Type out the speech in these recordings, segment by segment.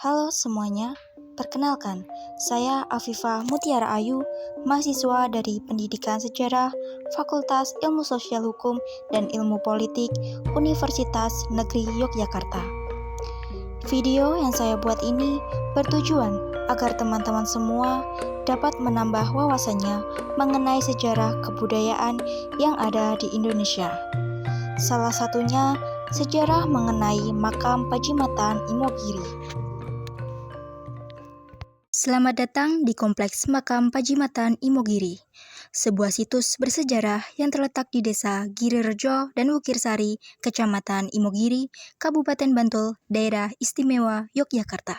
Halo semuanya, perkenalkan, saya Afifah Mutiara Ayu, mahasiswa dari Pendidikan Sejarah, Fakultas Ilmu Sosial Hukum dan Ilmu Politik, Universitas Negeri Yogyakarta. Video yang saya buat ini bertujuan agar teman-teman semua dapat menambah wawasannya mengenai sejarah kebudayaan yang ada di Indonesia. Salah satunya, sejarah mengenai makam Pajimatan Imogiri. Selamat datang di Kompleks Makam Pajimatan Imogiri, sebuah situs bersejarah yang terletak di Desa Girirejo dan Wukirsari, Kecamatan Imogiri, Kabupaten Bantul, Daerah Istimewa Yogyakarta.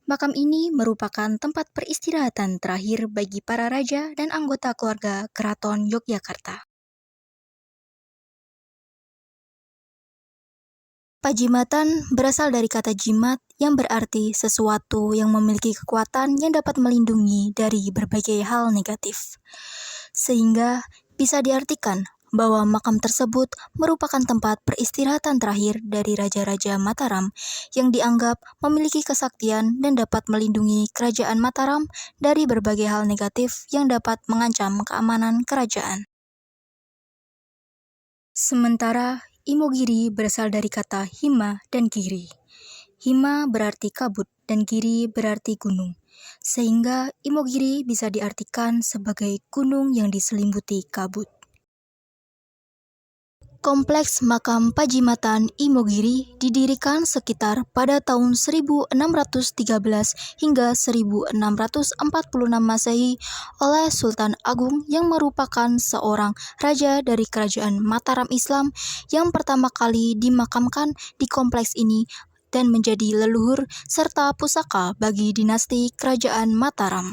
Makam ini merupakan tempat peristirahatan terakhir bagi para raja dan anggota keluarga Keraton Yogyakarta. Pajimatan berasal dari kata jimat yang berarti sesuatu yang memiliki kekuatan yang dapat melindungi dari berbagai hal negatif. Sehingga bisa diartikan bahwa makam tersebut merupakan tempat peristirahatan terakhir dari Raja-Raja Mataram yang dianggap memiliki kesaktian dan dapat melindungi Kerajaan Mataram dari berbagai hal negatif yang dapat mengancam keamanan kerajaan. Sementara Imogiri berasal dari kata hima dan giri. Hima berarti kabut dan giri berarti gunung, sehingga Imogiri bisa diartikan sebagai gunung yang diselimuti kabut. Kompleks Makam Pajimatan Imogiri didirikan sekitar pada tahun 1613 hingga 1646 Masehi oleh Sultan Agung yang merupakan seorang raja dari Kerajaan Mataram Islam yang pertama kali dimakamkan di kompleks ini dan menjadi leluhur serta pusaka bagi dinasti Kerajaan Mataram.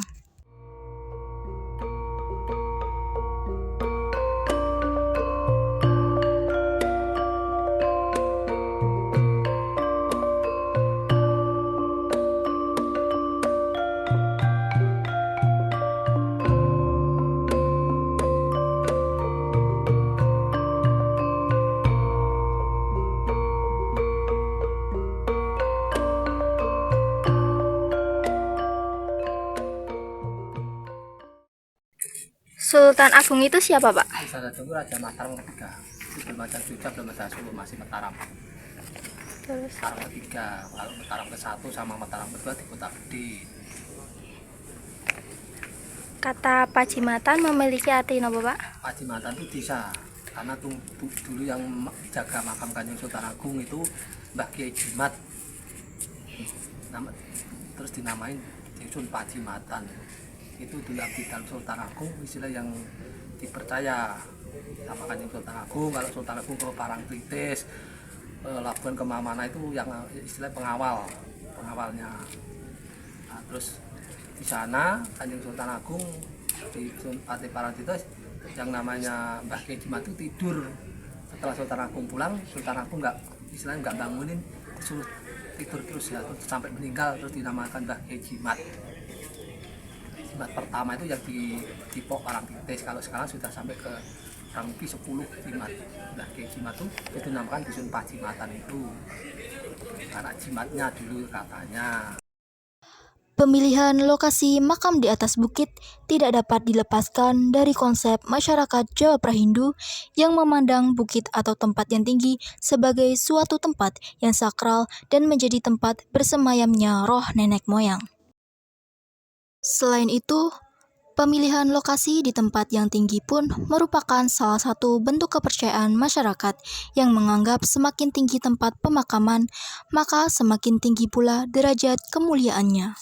Sultan Agung itu siapa, Pak? Sultan Agung itu Raja Mataram ketiga. Belum ada Jogja, belum ada Solo, masih Mataram. Terus Mataram ketiga, kalau Mataram ke-1 sama Mataram kedua di Kota Gede. kata Pajimatan memiliki arti apa, Pak? Pajimatan itu desa, karena dulu yang jaga makam Kanjeng Sultan Agung itu Mbah Kiai Jimat. Terus dinamain Dusun Pajimatan. Itu dulu abdi dalam Sultan Agung, istilah yang dipercaya sama Kanjeng Sultan Agung. Kalau Sultan Agung ke Parangtritis, Labuan kemana-mana itu yang istilah pengawalnya. Nah, terus di sana Kanjeng Sultan Agung di Pati Parangtritis yang namanya Mbah Kiai Jimat itu tidur. Setelah Sultan Agung pulang, Sultan Agung nggak bangunin, disuruh tidur terus ya, terus sampai meninggal, terus dinamakan Mbah Kiai Jimat. Jimat pertama itu yang di Pok Parangtritis. Kalau sekarang sudah sampai ke kurang lebih 10 jimat. Mbah Kiai Jimat itu dinamakan Dusun Pajimatan itu karena jimatnya dulu katanya. Pemilihan lokasi makam di atas bukit tidak dapat dilepaskan dari konsep masyarakat Jawa Prahindu yang memandang bukit atau tempat yang tinggi sebagai suatu tempat yang sakral dan menjadi tempat bersemayamnya roh nenek moyang. Selain itu, pemilihan lokasi di tempat yang tinggi pun merupakan salah satu bentuk kepercayaan masyarakat yang menganggap semakin tinggi tempat pemakaman, maka semakin tinggi pula derajat kemuliaannya.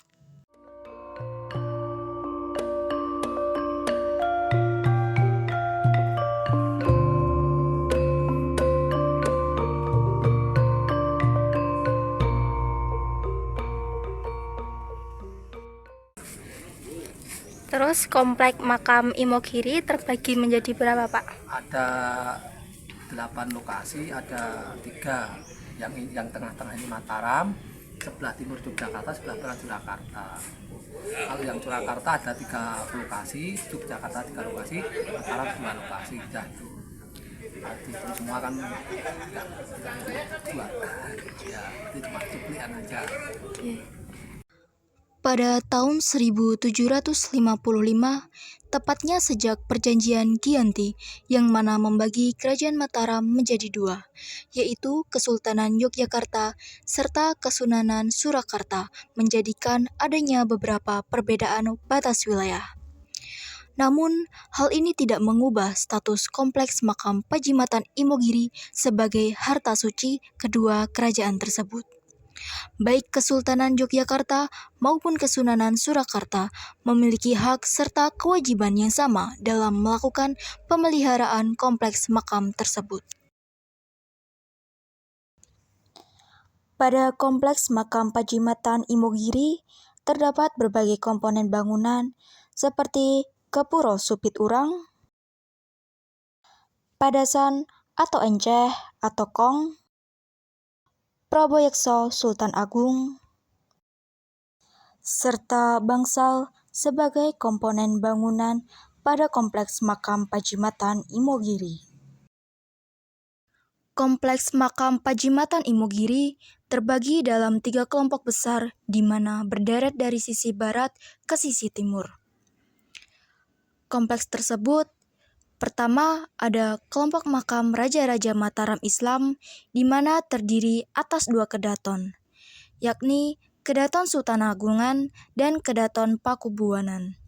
Terus komplek makam Imogiri terbagi menjadi berapa, Pak? Ada 8 lokasi, ada 3 yang tengah-tengah ini Mataram, sebelah timur Yogyakarta, sebelah barat Surakarta. Kalau yang Surakarta ada 3 lokasi, Yogyakarta 3 lokasi, Mataram 2 lokasi. Itu itu semua kan nggak buat ya, itu cuma cuplian aja. Pada tahun 1755, tepatnya sejak perjanjian Giyanti yang mana membagi Kerajaan Mataram menjadi dua, yaitu Kesultanan Yogyakarta serta Kesunanan Surakarta, menjadikan adanya beberapa perbedaan batas wilayah. Namun, hal ini tidak mengubah status kompleks makam Pajimatan Imogiri sebagai harta suci kedua kerajaan tersebut. Baik Kesultanan Yogyakarta maupun Kesunanan Surakarta memiliki hak serta kewajiban yang sama dalam melakukan pemeliharaan kompleks makam tersebut. Pada kompleks makam Pajimatan Imogiri terdapat berbagai komponen bangunan seperti Gapuro Supit Urang, Padasan atau Enceh atau Kong, Praboyekso Sultan Agung, serta bangsal sebagai komponen bangunan pada kompleks makam Pajimatan Imogiri. Kompleks makam Pajimatan Imogiri terbagi dalam 3 kelompok besar di mana berderet dari sisi barat ke sisi timur. Kompleks tersebut pertama ada kelompok makam Raja-Raja Mataram Islam di mana terdiri atas 2 kedaton, yakni Kedaton Sultan Agungan dan Kedaton Pakubuwanan.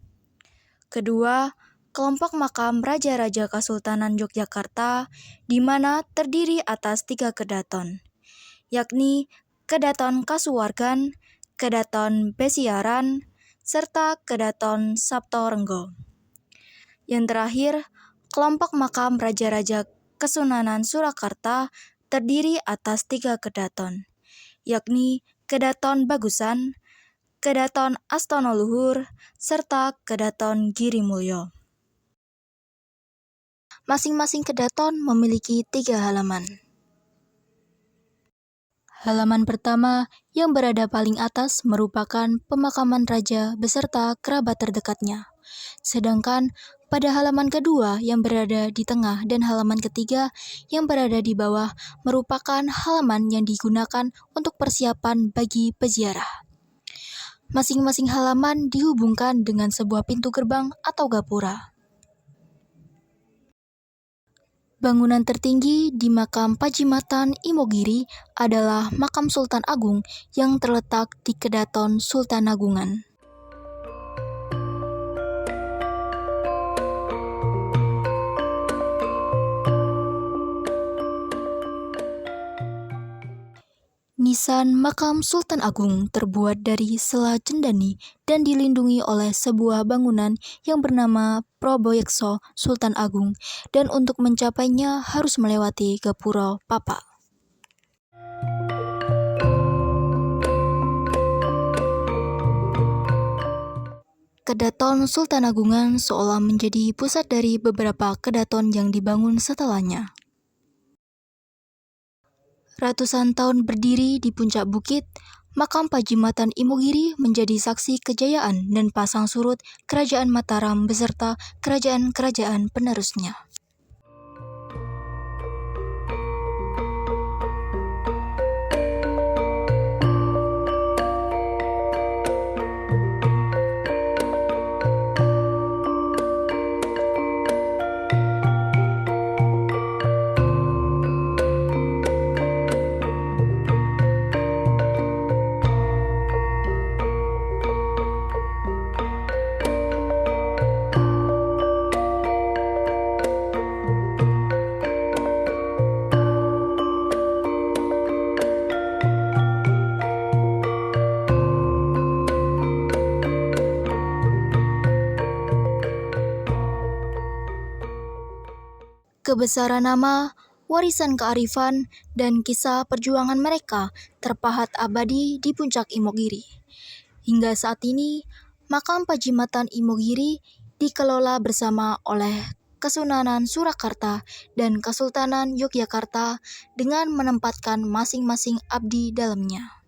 Kedua, kelompok makam Raja-Raja Kesultanan Yogyakarta di mana terdiri atas 3 kedaton, yakni Kedaton Kasuwargan, Kedaton Besiaran, serta Kedaton Saptorenggo. Yang terakhir, kelompok makam Raja-Raja Kesunanan Surakarta terdiri atas 3 kedaton, yakni Kedaton Bagusan, Kedaton Astono Luhur, serta Kedaton Girimulyo. Masing-masing kedaton memiliki 3 halaman. Halaman pertama yang berada paling atas merupakan pemakaman raja beserta kerabat terdekatnya. Sedangkan pada halaman kedua yang berada di tengah dan halaman ketiga yang berada di bawah merupakan halaman yang digunakan untuk persiapan bagi peziarah. Masing-masing halaman dihubungkan dengan sebuah pintu gerbang atau gapura. Bangunan tertinggi di makam Pajimatan Imogiri adalah makam Sultan Agung yang terletak di Kedaton Sultan Agungan. Nisan makam Sultan Agung terbuat dari sela cendani dan dilindungi oleh sebuah bangunan yang bernama Praboyekso Sultan Agung, dan untuk mencapainya harus melewati Gapuro Papa. Kedaton Sultan Agungan seolah menjadi pusat dari beberapa kedaton yang dibangun setelahnya. Ratusan tahun berdiri di puncak bukit, makam Pajimatan Imogiri menjadi saksi kejayaan dan pasang surut Kerajaan Mataram beserta kerajaan-kerajaan penerusnya. Kebesaran nama, warisan kearifan, dan kisah perjuangan mereka terpahat abadi di puncak Imogiri. Hingga saat ini, makam Pajimatan Imogiri dikelola bersama oleh Kesunanan Surakarta dan Kesultanan Yogyakarta dengan menempatkan masing-masing abdi dalamnya.